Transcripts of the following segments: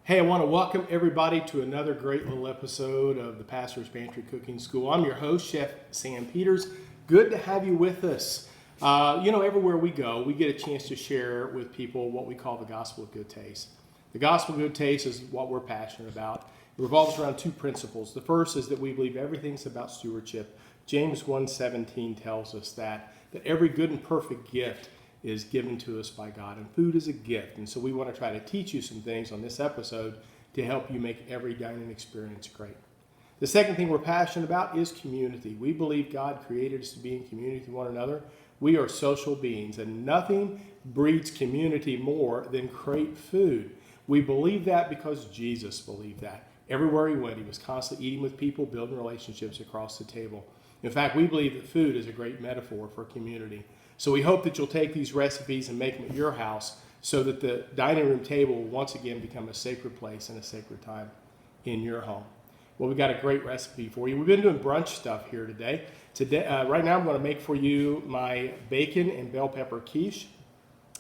Hey, I want to welcome everybody to another great little episode of the Pastor's Pantry Cooking School. I'm your host, Chef Sam Peters. Good to have you with us. Everywhere we go, we get a chance to share with people what we call the gospel of good taste. The gospel of good taste is what we're passionate about. It revolves around two principles. The first is that we believe everything's about stewardship. James 1:17 tells us that every good and perfect gift is given to us by God, and food is a gift. And so we want to try to teach you some things on this episode to help you make every dining experience great. The second thing we're passionate about is community. We believe God created us to be in community with one another. We are social beings, and nothing breeds community more than great food. We believe that because Jesus believed that. Everywhere he went, he was constantly eating with people, building relationships across the table. In fact, we believe that food is a great metaphor for community. So we hope that you'll take these recipes and make them at your house so that the dining room table will once again become a sacred place and a sacred time in your home. Well, we've got a great recipe for you. We've been doing brunch stuff here today. Right now I'm going to make for you my bacon and bell pepper quiche.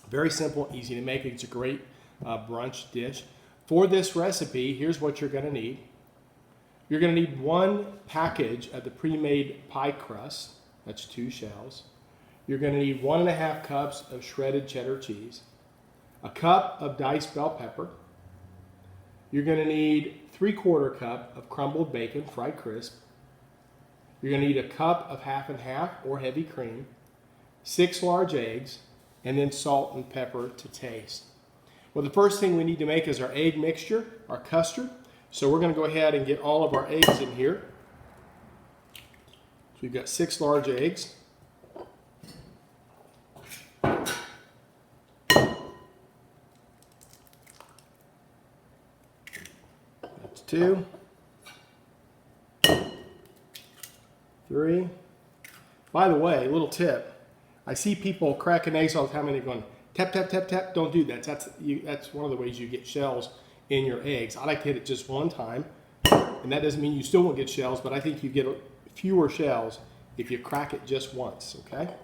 Very simple, easy to make. It's a great brunch dish. For this recipe, here's what you're going to need. You're going to need one package of the pre-made pie crust. That's 2 shells. You're going to need 1.5 cups of shredded cheddar cheese, a cup of diced bell pepper. You're going to need 3/4 cup of crumbled bacon, fried crisp. You're going to need a cup of half and half or heavy cream, 6 large eggs, and then salt and pepper to taste. Well, the first thing we need to make is our egg mixture, our custard. So we're going to go ahead and get all of our eggs in here. So we've got 6 large eggs. That's 2, 3. By the way, little tip. I see people cracking eggs all the time and they're going, tap, tap, tap, tap. Don't do that. That's one of the ways you get shells in your eggs. I like to hit it just one time. And that doesn't mean you still won't get shells, but I think you get fewer shells if you crack it just once, okay?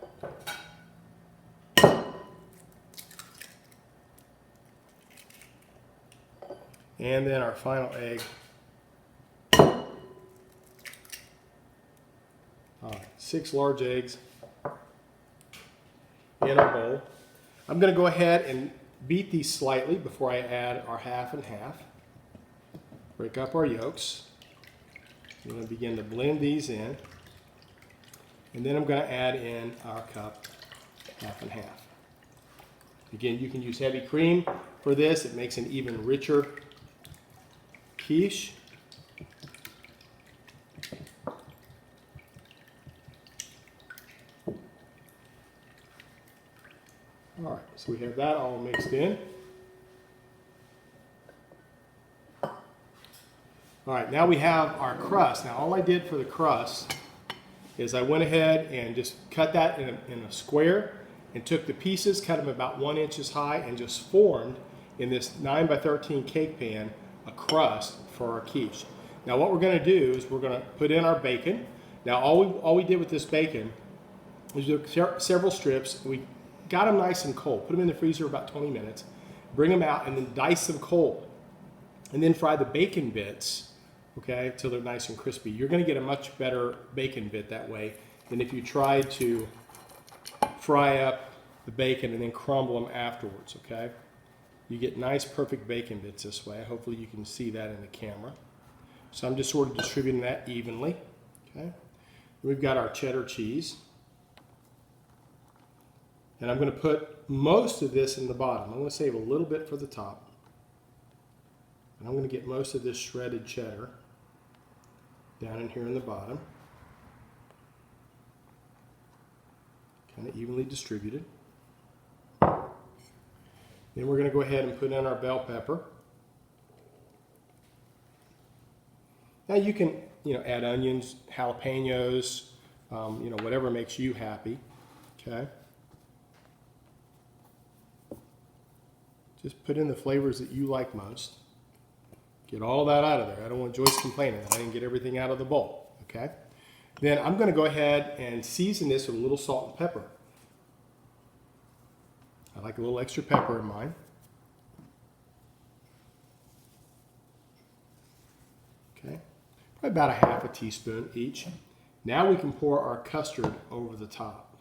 And then our final egg. All right, 6 large eggs in our bowl. I'm going to go ahead and beat these slightly before I add our half and half. Break up our yolks. I'm going to begin to blend these in. And then I'm going to add in our cup, half and half. Again, you can use heavy cream for this. It makes an even richer quiche. All right, so we have that all mixed in. All right, now we have our crust. Now all I did for the crust is I went ahead and just cut that in a square and took the pieces, cut them about 1 inch high, and just formed in this 9x13 cake pan a crust for our quiche. Now what we're going to do is we're going to put in our bacon. Now all we did with this bacon is we took several strips. We got them nice and cold. Put them in the freezer about 20 minutes. Bring them out and then dice them cold. And then fry the bacon bits, okay, till they're nice and crispy. You're going to get a much better bacon bit that way than if you try to fry up the bacon and then crumble them afterwards, okay? You get nice, perfect bacon bits this way. Hopefully you can see that in the camera. So I'm just sort of distributing that evenly, okay? We've got our cheddar cheese. And I'm going to put most of this in the bottom. I'm going to save a little bit for the top. And I'm going to get most of this shredded cheddar down in here in the bottom. Kind of evenly distributed. Then we're going to go ahead and put in our bell pepper. Now you can, add onions, jalapenos, whatever makes you happy. Okay. Just put in the flavors that you like most. Get all that out of there. I don't want Joyce complaining that I didn't get everything out of the bowl. Okay. Then I'm going to go ahead and season this with a little salt and pepper. I like a little extra pepper in mine. about a half a teaspoon each. Now we can pour our custard over the top.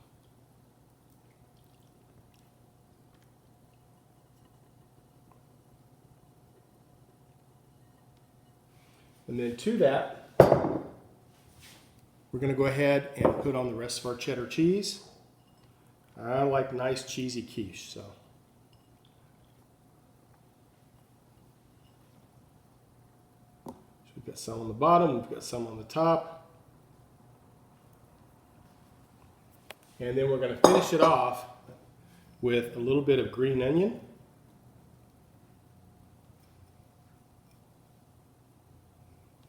And then to that, we're going to go ahead and put on the rest of our cheddar cheese. I like nice cheesy quiche, so. We've got some on the bottom, we've got some on the top. And then we're going to finish it off with a little bit of green onion.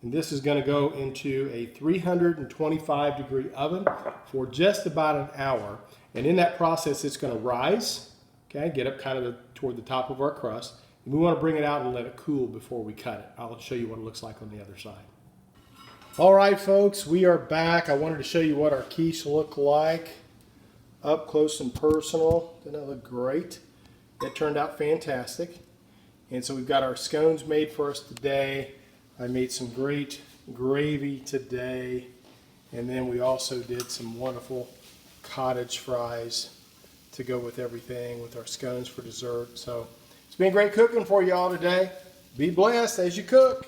And this is going to go into a 325-degree oven for just about an hour. And in that process, it's going to rise, okay, get up kind of toward the top of our crust. And we want to bring it out and let it cool before we cut it. I'll show you what it looks like on the other side. All right, folks, we are back. I wanted to show you what our quiche look like up close and personal. Didn't it look great? It turned out fantastic. And so we've got our scones made for us today. I made some great gravy today. And then we also did some wonderful cottage fries to go with everything with our scones for dessert. So it's been great cooking for y'all today. Be blessed as you cook.